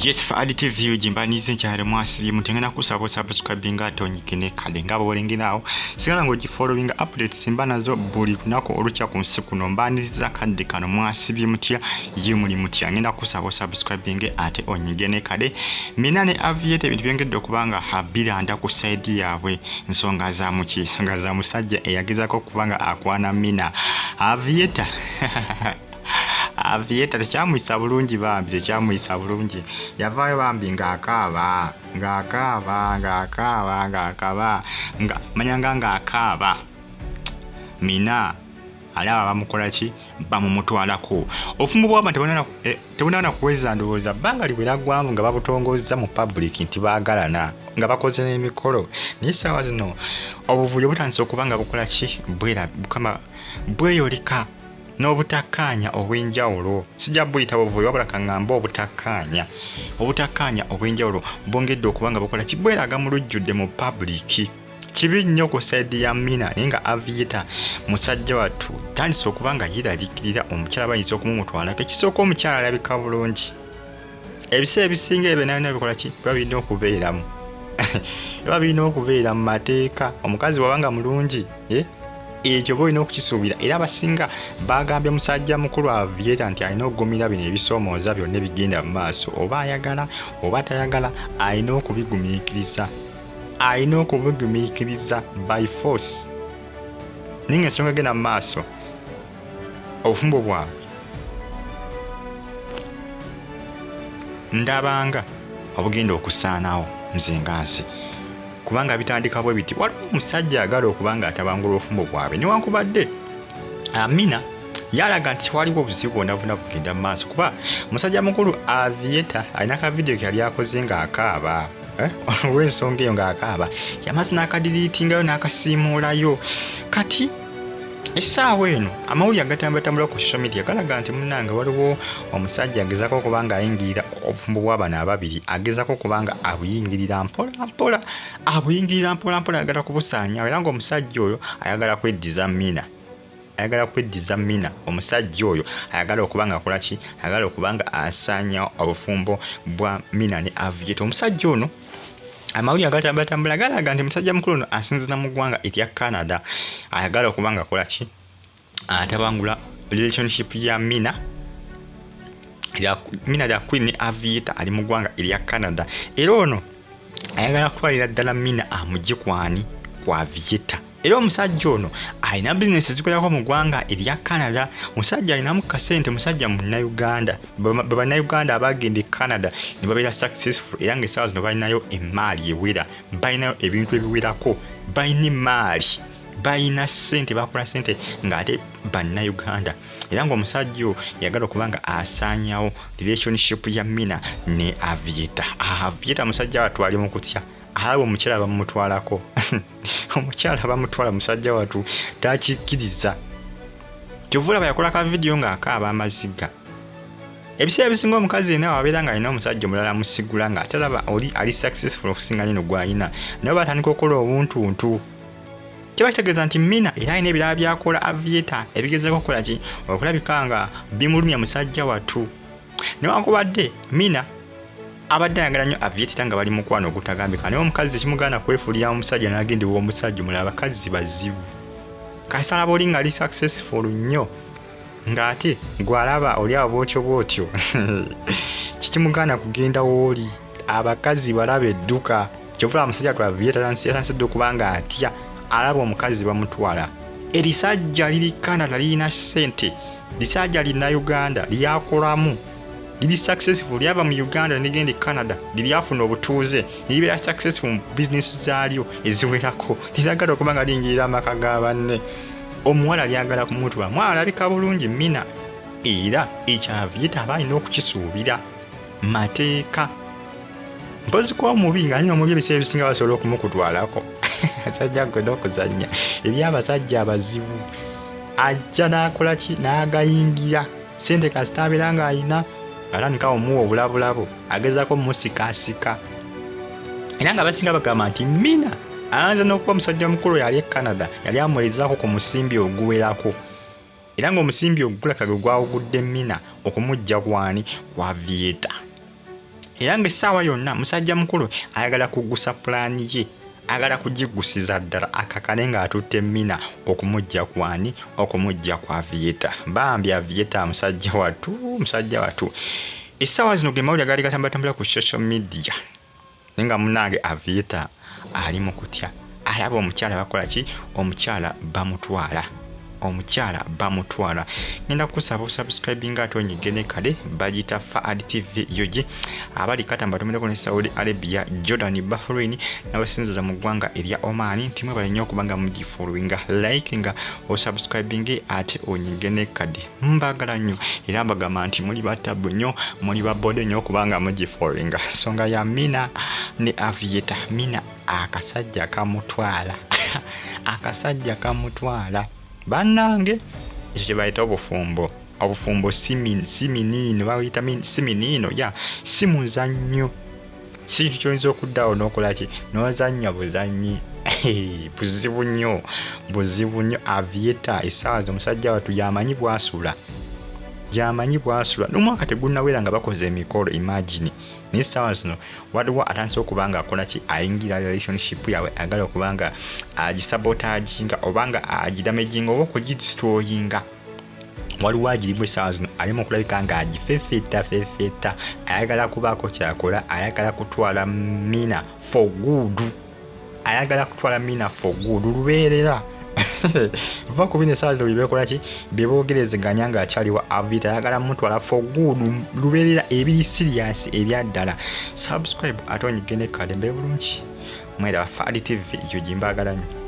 Yes, for additive view jimbanize nkyali mwasiri mutengena kusaba subscribe nga tonyikene kale ngabo bolengi nawo sigala ngo following updates simba nazo buli kunako olucha ku nsiku no mbaniza kadde kano mwasiri mutya yimuli mutya ngenda kusaba subscribe nge ate onyigene kale Mina ne Aviator ebintu byengedde okubanga habiranda ku side yaabwe nsonga za musajja eyagezako kubanga akwana Mina Aviator Aviator tekyamuyisa bulungi bambi tekyamuyisa bulungi yavaayo bambi ng'akaaba manyanga ng'akaaba Mina alaba bamukola ki bamumutwalako ofumbo bw'abantu tebunana kuweza ndowooza bbanga liwera ggwanvu nga babutongozza mu public nti baagalana nga bakoze n'emikolo naye ssaawa zino obuvuyo butandise okuba nga bukola ki bweyoleka n'obutakkaanya obw'enjawulo sijja buyita buvuyo wabula kaŋŋamba obutakkaanya obw'enjawulo bwongedde okuba nga bukola ki bweraga mu lujjudde mu public kibi nnyo ku saidi ya Mina naye nga Aviator musajja wattu tandise okuba nga yeeraliikirira omukyala bayinza okumumutwalako ekisooka omukyala alabika bulungi ebiseera ebisinga ebyo nayo bikola ki biba birina okubeeramu biba birina okubeera mu mateeka omukazi wabanga mulungi ekyo boolina okukisuubira era abasinga bagambye musajja mukulu Aviator nti alina okugumira bino ebisoomooza byonna ebigenda mu maaso oba ayagala oba tayagala alina okubigumiikiriza by force ninga ensonga egenda mu maaso obufumbo bwabwe ndabanga obugenda okusaanawo nzengansi kubanga bitandika bwe biti waliwo omusajja agala okubanga atabangula obufumbo bwabwe newankubadde Mina yalaga nti waliwo obuzibu bwonna bugenda mu maaso kuba musajja mukulu Aviator alina ka vidiyo ke yali akoze ng'akaaba olw'ensonga eyo ng'akaaba yamaze n'akadiriitingayo n'akasiimuulayo kati essaawa eno amawulire agatambulatambula ku social media galaga nti munnange waliwo omusajja agezako okubanga ayingirira obufumbo bw'abana ababiri agezako okubanga abuyingirira mpola ayagala kubusaanya era ng'omusajja oyo ayagala kweddiza Mina omusajja oyo ayagala okubanga akola ki ayagala okubanga asaanya obufumbo bwa Mina ne Aviator omusajja ono amawulire agatambulatambula galaga nti musajja mukulu ono asinzira mu ggwanga erya Canada ayagala okubanga akola ki atabangula relationship ya Mina ya Queen ne Aviator ali mu ggwanga erya Canada era ono ayagala kutwalira ddala Mina amugye kwani kwa Aviator era omusajja ono alina bizinesi zikolako mu ggwanga erya Canada musajja alinamu kasente musajja munnayuganda bannayuganda abagenda e Canada ne babeera successful era ng'essaawa zino balinayo emaali ewera balinayo ebintu ebiwerako balina emaali balina ssente bakola ssente ng'ate bannayuganda era ng'omusajja oyo yagala okubanga asaanyawo relationship ya Mina ne Aviator musajja wattu ali mu kutya alaba omukyala bamutwalako omukyala bamutwala musajja wattu takikkiriza kyovula bayakola ka vidiyo ng'akaaba Amaziiga ebiseera ebisinga omukazi yenna wabeera nga alina omusajja omulala musigula ng'ate alaba oli ali successful okusinga nino gw'alina nabo batandika okukola obuntuntu kiba kitegeeza nti Mina era alina ebirala byakola Aviator ebigezaako okukola ki okulabika nga bimulumya musajja wattu newankubadde Mina abadde ayagala nnyo Aviator nga bali mukwano ogutagambika naye omukazi tekimugaana kwefuulira omusajja n'agenda ew'omusajja omulala abakazi bazibu kasalaba oli nga ali successful nnyo ng'ate gw'alaba oli awo bwotyo kikimugaana kugenda w'oli abakazi balaba edduka kyovula omusajja gwa Aviator yatansidde okubanga atya alaba omukazi bamutwala erisajja liri Canada lirina ssente lisajja lirina Uganda lyakolamu liri successful lyava mu Uganda negenda e Canada liryafuna obutuuze libeera successful mu bizinesi zaalyo eziwerako liragala okuba nga liyingirira amaka ga banne omuwala lyagala kumutwala mwala alabika bulungi Mina era ekyo Aviator aba alina okukisuubira mateeka mpozi kuba omubi nga alina omubi ebiseera ebisinga basobola okumukutwalako asajja gwena okuzannya ebyabasajja abazibu ajja n'akola ki n'agayingira ssente kasita abeera ng'alina alanika omuwa obulabulabo agezako musikaasika era nga basinga bagamba nti Mina ayanza n'okuba omusajja mukulu yali e Canada yali amuweerezaako ku musimbi oguwerako era ng'omusimbi ogulaka gwe gwawugudde Mina okumujja kwani kwa Aviator era ng'essaawa yonna musajja mukulu ayagala kugusa pulaani ye, agala kugigusiza ddala akakale ng'atutte Mina okumujja kwani, okumujja kwa Aviator. Bambi Aviator musajja watu. Essaawa zino ge mawulire gaali gatambulatambula ku social media nga munnange Aviator ali mu kutya. Alaba omukyala bakola ki? Omukyala bamutwala. Ngenda kusaba subscribing ate onyigene kale bagita Faad TV yoje abali katamba tumireko ne Saudi Arabia, Jordan, Bahrain n'abasinziza mu ggwanga erya Oman. Timwe balinyo okubanga mugifollowinga, likinga o subscribing ate onyigene kade. Mbagala nnyo era mbagamba nti muli batabu nnyo, muli babode nnyo okubanga mugifollowinga. Songa ya Mina ne Aviator. Mina akasajja kamutwala bannange ekyo kye bayita obufumbo siminino bawuyita siminino si muzannyo, si kintu kyoyinza okuddaawo n'okola ki n'ozannya buzannyi. buzibu nnyo Aviator essaawa zo musajja watu yamanyi bwasula n'omwaka tegunnawera nga bakoze emikolo. Imagine naye essaawa zino waliwo atandise okuba nga akola ki ayingira relationship yawe agala okubanga agisabotaginga obanga agidamaginga oba okugidestroyinga. Waliwo agirimu essaawa zino ali mu kulabika nga agifefeeta ayagala kubaako kyakola, ayagala kutwala Mina for good lubeerera. Va ku bino essaawa zino bebekola ki beboogerezeganya ng'akyaliwa Aviator ayagala mutwala for good lubeerera ebiri serious Ebyadala. Subscribe ate onyigene kale mbe bulungi mwera Faad TV yo gye mbagala nnyo.